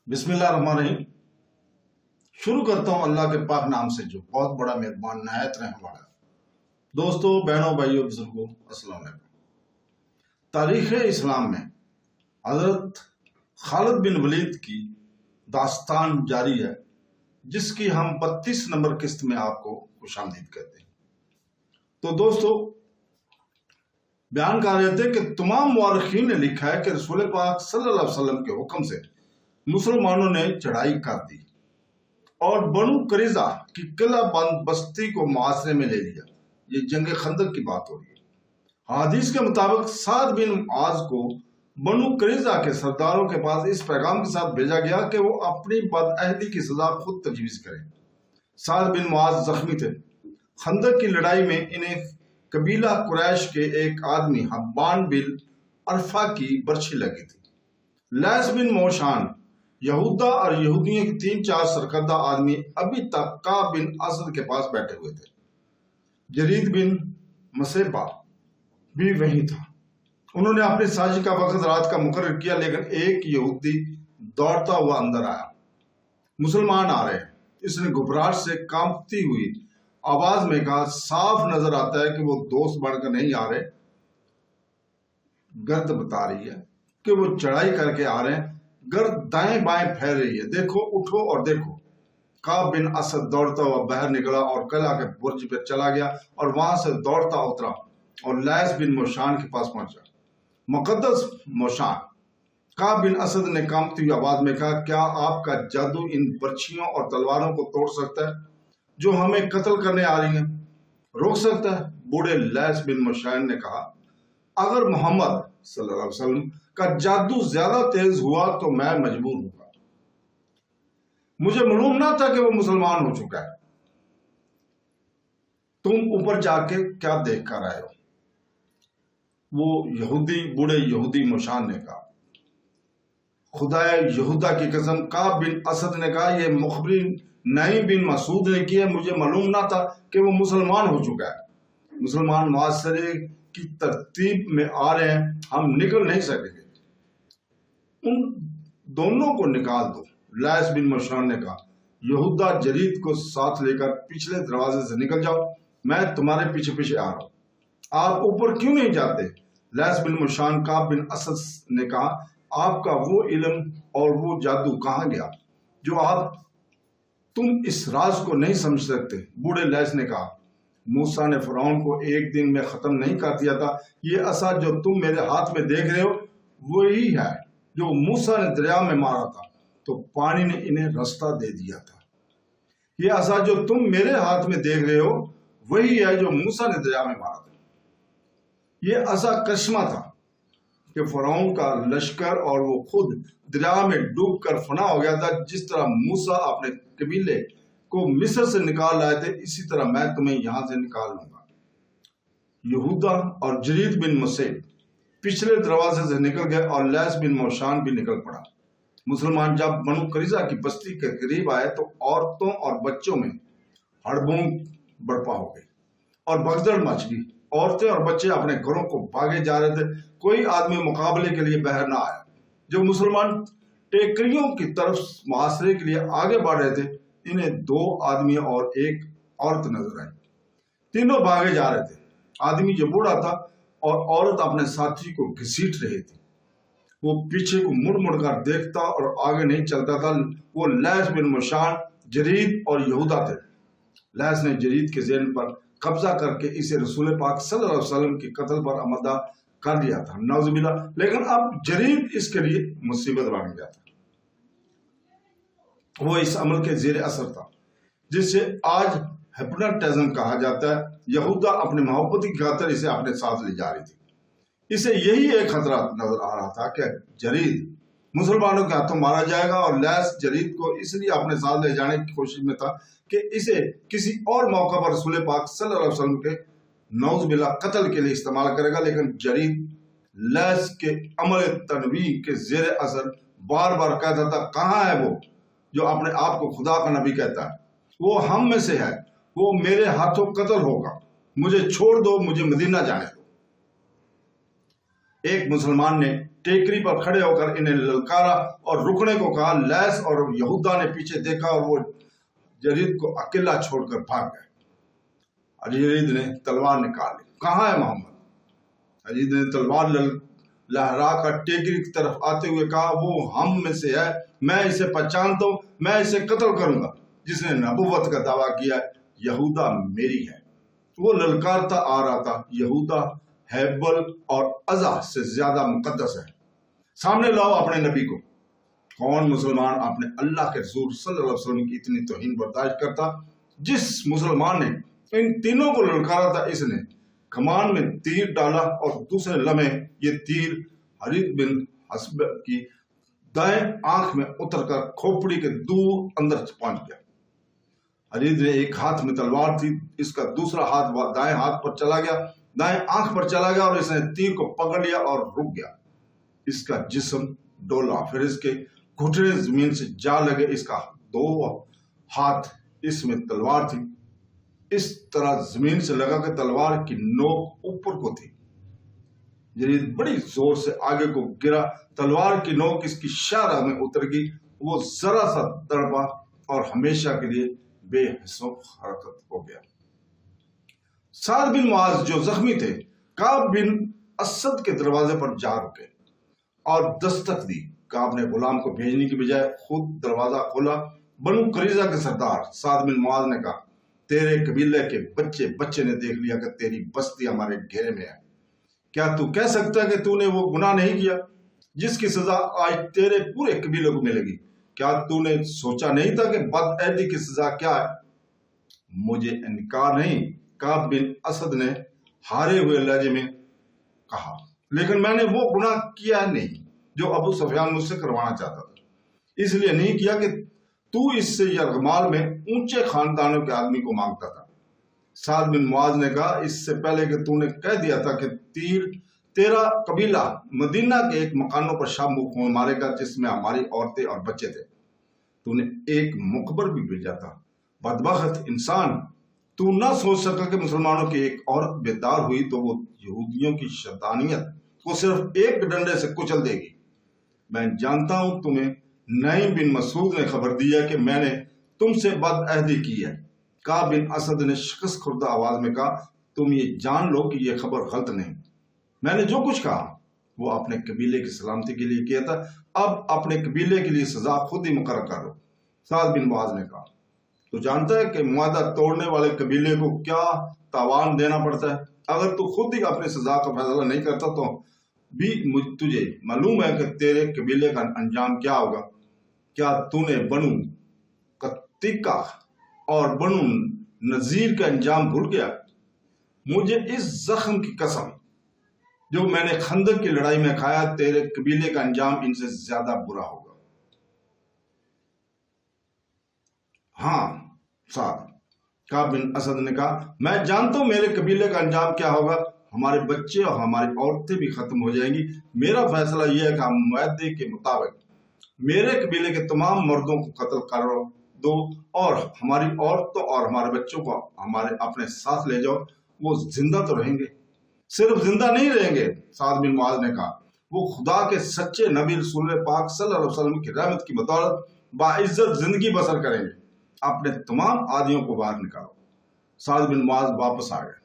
बिस्मिल्लाह रहमान रहीम। शुरू करता हूँ अल्लाह के पाक नाम से जो बहुत बड़ा मेहरबान नहायत रहने वाला है। दोस्तों, बहनों, भाइयों, बुजुर्गों, अस्सलाम वालेकुम। तारीख़ इस्लाम में हज़रत खालिद बिन वलीद की दास्तान जारी है, जिसकी हम 32 नंबर किस्त में आपको खुशामदीद कहते हैं। तो दोस्तों, बयान कर रहे थे कि तमाम मुअर्रिखीन ने लिखा है कि रसूल पाक सल्लल्लाहु अलैहि वसल्लम के हुक्म से मुसलमानों ने चढ़ाई कर दी और बनु करीज़ा की किला बंद बस्ती को मुआसरे में ले लिया। ये जंग खंदक की बात हो रही है। हदीस के मुताबिक साद बिन मुआज को बनु करीज़ा के सरदारों के पास इस पैगाम के साथ भेजा गया कि वो अपनी बदअहदी की सजा खुद तजवीज़ करें। साद बिन मुआज जख्मी थे। खंदक की लड़ाई में इन्हें कबीला कुरैश के एक आदमी हब्बान बिन अरफा की बर्छी लगी थी। लैस बिन मोशान, यहूदा और यहूदियों के 3-4 सरकर्दा आदमी अभी तक काब बिन असद के पास बैठे हुए थे। जरीद बिन मसेबा भी वहीं था। उन्होंने अपनी साजिश का वक्त रात का मुकर्रर किया, लेकिन एक यहूदी दौड़ता हुआ अंदर आया। मुसलमान आ रहे हैं। इसने घबराहट से कांपती हुई आवाज में कहा, साफ नजर आता है कि वो दोस्त बनकर नहीं आ रहे, गर्द बता रही है कि वो चढ़ाई करके आ रहे हैं। गर्द दाएं बाएं फैल रही है, देखो, उठो और देखो। काब बिन असद दौड़ता हुआ बाहर निकला और किला के बुर्ज पर चला गया और वहां से दौड़ता उतरा और लैस बिन मोशान के पास पहुंचा। मुकद्दस मोशान, काब बिन असद ने कांपती हुई आवाज में कहा, क्या आपका जादू इन बर्छियों और तलवारों को तोड़ सकता है जो हमें कत्ल करने आ रही हैं? रोक सकता है? बूढ़े लैस बिन मोशान ने कहा, अगर मोहम्मद सल्लल्लाहु अलैहि वसल्लम का जादू ज्यादा तेज हुआ तो मैं मजबूर हूंगा। मुझे मालूम ना था कि वो मुसलमान हो चुका है। तुम ऊपर जाके क्या देख कर आए हो? वो बूढ़े यहूदी मोशान ने कहा, खुदाए यहूदा की कसम, काब बिन असद ने कहा, ये मुखबरी नईम बिन मसूद ने की है। मुझे मालूम ना था कि वो मुसलमान हो चुका है। मुसलमान मुआशरे की तरतीब में आ रहे हैं, हम निकल नहीं सकेंगे। उन दोनों को निकाल दो। लैस बिन मोशान ने कहा, यहूदा जरीद को साथ लेकर पिछले दरवाजे से निकल जाओ, मैं तुम्हारे पीछे पीछे आ रहा हूं। आप ऊपर क्यों नहीं जाते? लैस बिन मोशान, काब बिन असद ने कहा, आपका वो इल्म और वो जादू कहां गया जो तुम इस राज को नहीं समझ सकते? बूढ़े लैस ने कहा, मूसा ने फरौन को एक दिन में खत्म नहीं कर दिया था। ये असा जो तुम मेरे हाथ में देख रहे हो वही है जो मूसा ने दरिया में मारा था तो पानी ने इन्हें रास्ता दे दिया था। ये असा जो तुम मेरे हाथ में देख रहे हो वही है जो मूसा ने दरिया में मारा था। ये असा कश्मा था कि फरौन का लश्कर और वो खुद दरिया में डूब कर फना हो गया था। जिस तरह मूसा अपने कबीले को मिस्र से निकाल लाए थे, इसी तरह मैं तुम्हें यहां से निकाल लूंगा। यहूदा और जरीद बिन मुसेब पिछले दरवाजे से निकल गए और लैस बिन मोशान भी निकल पड़ा। मुसलमान जब बनु करीज़ा की बस्ती के करीब आए तो औरतों और बच्चों में हड़बड़ाहट बरपा हो गई और भगदड़ मच गई। औरतें और बच्चे अपने घरों को भागे जा रहे थे। कोई आदमी मुकाबले के लिए बाहर ना आया। जो मुसलमान टेकरियों की तरफ मुआसरे के लिए आगे बढ़ रहे थे, इन्हें 2 आदमी और एक औरत नजर आई। तीनों भागे जा रहे थे। आदमी जो बूढ़ा था और औरत अपने साथी को घसीट रही थी। वो पीछे को मुड़ मुड़ कर देखता और आगे नहीं चलता था। वो लैस बिन मोशान, जरीद और यहूदा थे। लैस ने जरीद के ज़हन पर कब्जा करके इसे रसूल पाक सल्लल्लाहु अलैहि वसल्लम के कत्ल पर आमदा कर दिया था, नौजुबिल्ला। लेकिन अब जरीद इसके लिए मुसीबत बन गया था। वो इस अमल के जेर असर था जिसे आज हिप्नोटिज्म कहा जाता है। यहूदा अपनी मोहब्बत की खातिर इसे अपने साथ ले जा रही थी। इसे यही एक खतरा नजर आ रहा था कि जरीद मुसलमानों के हाथों मारा जाएगा और लैस जरीद को इसलिए अपने साथ ले जाने की कोशिश में था कि इसे किसी और मौका पर रसूल पाक सल्लल्लाहु अलैहि वसल्लम के नौजुबिल्ला कत्ल के लिए इस्तेमाल करेगा। लेकिन जरीद लैस के अमल तनवीह के जेर असर बार बार कहता था, कहाँ है वो जो अपने आप को खुदा का नबी कहता है? वो हम में से है, वो मेरे हाथों कत्ल होगा, मुझे छोड़ दो, मुझे मदीना जाने दो। एक मुसलमान ने टेकरी पर खड़े होकर इन्हें ललकारा और रुकने को कहा। लैस और यहूदा ने पीछे देखा और वो यरीद को अकेला छोड़कर भाग गए। और यरीद ने तलवार निकाली। कहाँ है मोहम्मद? यरीद ने तलवार लहरा कर टेकरी की तरफ आते हुए कहा, वो हम में से है, मैं इसे पहचानता हूं, मैं इसे कत्ल करूंगा जिसने नबुव्वत का दावा किया। यहूदा मेरी है। वो ललकारता आ रहा था, यहूदा हैबल और अज़ा से ज्यादा मुकद्दस है। सामने लाओ अपने नबी को। कौन मुसलमान अपने अल्लाह के रसूल सल्लल्लाहु अलैहि वसल्लम की इतनी तौहीन बर्दाश्त करता? जिस मुसलमान ने इन तीनों को ललकारा था, इसने कमान में तीर डाला और दूसरे लम्हे ये तीर हरीद बिन हस्ब की दाएं आंख में उतरकर खोपड़ी के दूर अंदर पहुंच गया। हरीद ने एक हाथ में तलवार थी, इसका दूसरा हाथ दाएं हाथ पर चला गया, दाएं आंख पर चला गया और इसने तीर को पकड़ लिया और रुक गया। इसका जिस्म डोला, फिर इसके घुटने जमीन से जा लगे। इसका दो हाथ इसमें तलवार थी, इस तरह जमीन से लगा कि तलवार की नोक ऊपर को थी। यरीद बड़ी जोर से आगे को गिरा, तलवार की नोक इसकी शाहराह में उतर गई। वो जरा सा तड़पा और हमेशा के लिए बेहिस्सों हरकत हो गया। साद बिन मुआज जो जख्मी थे, काब बिन असद के दरवाजे पर जा रुके और दस्तक दी। काब ने गुलाम को भेजने की बजाय खुद दरवाजा खोला। बनु करीजा के सरदार साद बिन मुआज ने कहा, तेरे कबीले के बच्चे ने देख लिया कि तेरी बस्ती हमारे घेरे में है। क्या तू कह सकता है कि तूने वो गुनाह नहीं किया जिसकी सजा आज तेरे पूरे कबीले को मिलेगी? क्या तूने सोचा नहीं था कि बदअहदी की सजा क्या है? मुझे इनकार नहीं, काब बिन असद ने हारे हुए लहजे में कहा, लेकिन मैंने वो गुनाह किया नहीं जो अबू सुफियान मुझसे करवाना चाहता था। इसलिए नहीं किया कि तू इससे यरगमाल में ऊंचे खानदानों के आदमी को मांगता था। साद बिन मुआज ने कहा, इससे पहले कि तूने कह दिया था कि तेरा कबीला मदीना के एक मकानों पर शामुख मारेगा जिसमें हमारी औरतें और बच्चे थे, तूने एक मुखबर भी भेजा था। बदबख्त इंसान, तू ना सोच सका कि मुसलमानों की एक औरत बेदार हुई तो वो यहूदियों की शैतानियत को सिर्फ एक डंडे से कुचल देगी। मैं जानता हूं तुम्हें नईम बिन मसूद ने खबर दी है कि मैंने तुमसे बदअहदी की है। काब बिन असद ने शिकस्त खुर्दा आवाज में कहा, तुम ये जान लो कि यह खबर गलत नहीं। मैंने जो कुछ कहा वो अपने कबीले की सलामती के लिए किया था। अब अपने कबीले के लिए सजा खुद ही मुकर्रर कर लो। साद बिन मुआज ने कहा, तू जानता है कि मुआदा तोड़ने वाले कबीले को क्या तावान देना पड़ता है? अगर तू खुद ही अपनी सजा का फैसला नहीं करता तो भी तुझे मालूम है कि तेरे कबीले का अंजाम क्या होगा। क्या तूने बनु कत्तिका और बनु नजीर का अंजाम भूल गया? मुझे इस जख्म की कसम जो मैंने खंदक की लड़ाई में खाया, तेरे कबीले का अंजाम इनसे ज्यादा बुरा होगा। हाँ साद, काब बिन असद ने कहा, मैं जानता हूं मेरे कबीले का अंजाम क्या होगा। हमारे बच्चे और हमारी औरतें भी खत्म हो जाएंगी। मेरा फैसला यह है कि हम मुआहदे के मुताबिक मेरे कबीले के तमाम मर्दों को कत्ल कर दो और हमारी औरतों और हमारे बच्चों को हमारे अपने साथ ले जाओ। वो जिंदा तो रहेंगे, सिर्फ जिंदा नहीं रहेंगे, साद बिन मुआज ने कहा, वो खुदा के सच्चे नबी रसूल पाक सल्लल्लाहु अलैहि वसल्लम की रहमत की बदौलत बाइज्जत जिंदगी बसर करेंगे। अपने तमाम आदियों को बाहर निकालो। साद बिन मुआज वापस आ गए।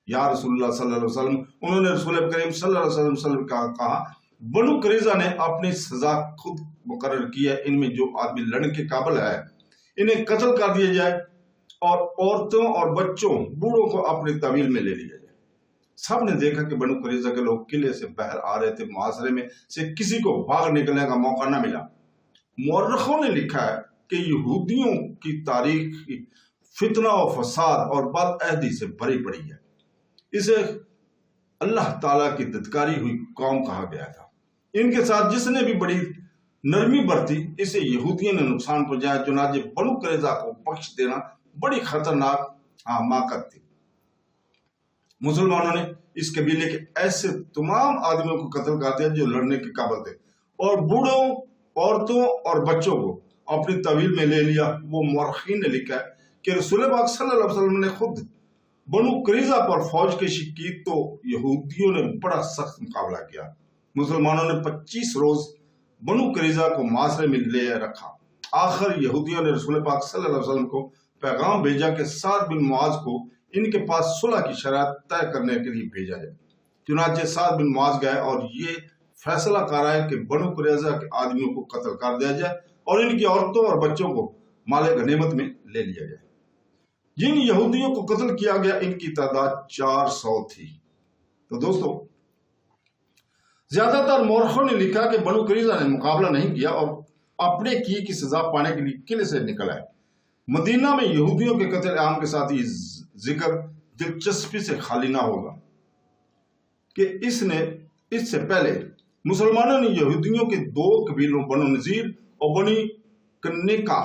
या रसूलुल्लाह सल्लल्लाहु अलैहि वसल्लम, उन्होंने रसूल करीम सल्लल्लाहु अलैहि वसल्लम का कहा, बनु करीजा ने अपनी सजा खुद मुकर्रर की है। इनमें जो आदमी लड़ने के काबिल है इन्हें कत्ल कर दिया जाए और औरतों और बच्चों बूढ़ों को अपनी तवील में ले लिया जाए। सब ने देखा कि बनु करीजा के लोग किले से बाहर आ रहे थे। मुआसरे में से किसी को भाग निकलने का मौका न मिला। मुअर्रिखों ने लिखा है कि यहूदियों की तारीख फितना और फसाद और बदअहदी से भरी पड़ी है। इसे अल्लाह ताला की दत्कारी हुई कौम कहा गया था। इनके साथ जिसने भी बड़ी नरमी बरती इसे यहूदियों ने नुकसान पहुंचाया। चुनाचे बनु करेजा को बख्श देना बड़ी खतरनाक हमाकत थी। मुसलमानों ने इस कबीले के ऐसे तमाम आदमियों को कत्ल कर दिया जो लड़ने के काबिल थे और बूढ़ों, औरतों और बच्चों को अपनी तवील में ले लिया। वो मुअर्रिखीन ने लिखा है कि रसूल पाक सल्लल्लाहु अलैहि वसल्लम ने खुद बनु करीजा पर फौज कशी की तो यहूदियों ने बड़ा सख्त मुकाबला किया। मुसलमानों ने 25 रोज बनु करीजा को मासरे में ले रखा। आखिर यहूदियों ने रसूल पाक सल्लल्लाहु अलैहि वसल्लम को पैगाम भेजा कि साद बिन मुआज को इनके पास सुलह की शरात तय करने के लिए भेजा जाए। चुनांचे साद बिन मुआज गए और ये फैसला कराया कि बनु कुरैजा के आदमियों को कत्ल कर दिया जाए और इनकी औरतों और बच्चों को माले गनीमत में ले लिया जाए। जिन यहूदियों को कत्ल किया गया इनकी तादाद 400 थी। तो दोस्तों, ज्यादातर मौरखों ने लिखा कि बनु कुरैजा ने मुकाबला नहीं किया और अपने किए की सजा पाने के लिए किले से निकल आए। मदीना में यहूदियों के कत्ल आम के साथ ही जिक्र दिलचस्पी से खाली ना होगा कि इससे पहले मुसलमानों ने यहूदियों के 2 कबीलों बनु नजीर और बनी कन्नेका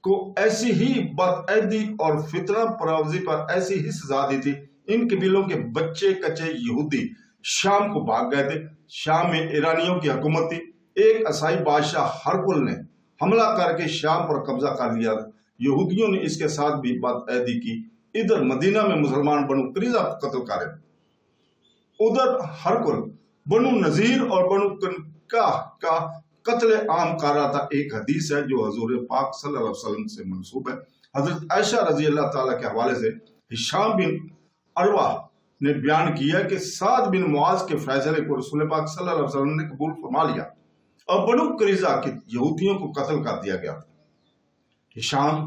को ऐसी ही बदअदी और फितना परवजी पर ऐसी ही सजा दी थी। इन कबीलों के बच्चे कच्चे यहूदी शाम को भाग गए थे। शाम में ईरानियों की हुकूमत थी। एक ईसाई बादशाह हरकुल ने हमला करके शाम पर कब्जा कर लिया। यहूदियों ने इसके साथ भी बदअदी की। इधर मदीना में मुसलमान बनु कुरैजा को कत्ल करे, उधर हरकुल बनु नजीर और बनु कन्नेका का कत्ल आम कर रहा था। एक हदीस है जो हजूर पाक सल्लल्लाहु अलैहि वसल्लम से मंसूब है। हजरत आयशा रजी अल्लाह ताला के हवाले से हिशाम बिन अरवा ने बयान किया कि साद बिन मुआज के फैसले को रसूल पाक सल्लल्लाहु अलैहि वसल्लम ने कबूल फरमा लिया और बनु कुरैजा के यहूदियों को कत्ल कर दिया गया। हिशाम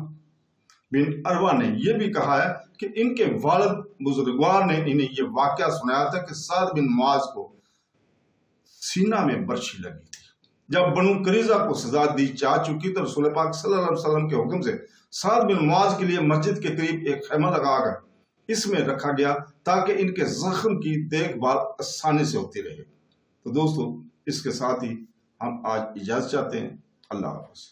बिन अरवा ने यह भी कहा है कि इनके वालिद बुजुर्गवार ने इन्हें यह वाकया सुनाया था कि साद बिन मुआज को सीना में बर्छी लगी थी। जब बनु कुरैजा को सजा दी जा चुकी तो रसूल पाक सल्लल्लाहु अलैहि वसल्लम के हुक्म से साद बिन मुआज के लिए मस्जिद के करीब एक खैमा लगाकर इसमें रखा गया ताकि इनके जख्म की देखभाल आसानी से होती रहे। तो दोस्तों, इसके साथ ही हम आज इजाजत चाहते हैं। अल्लाह हाफ़िज़।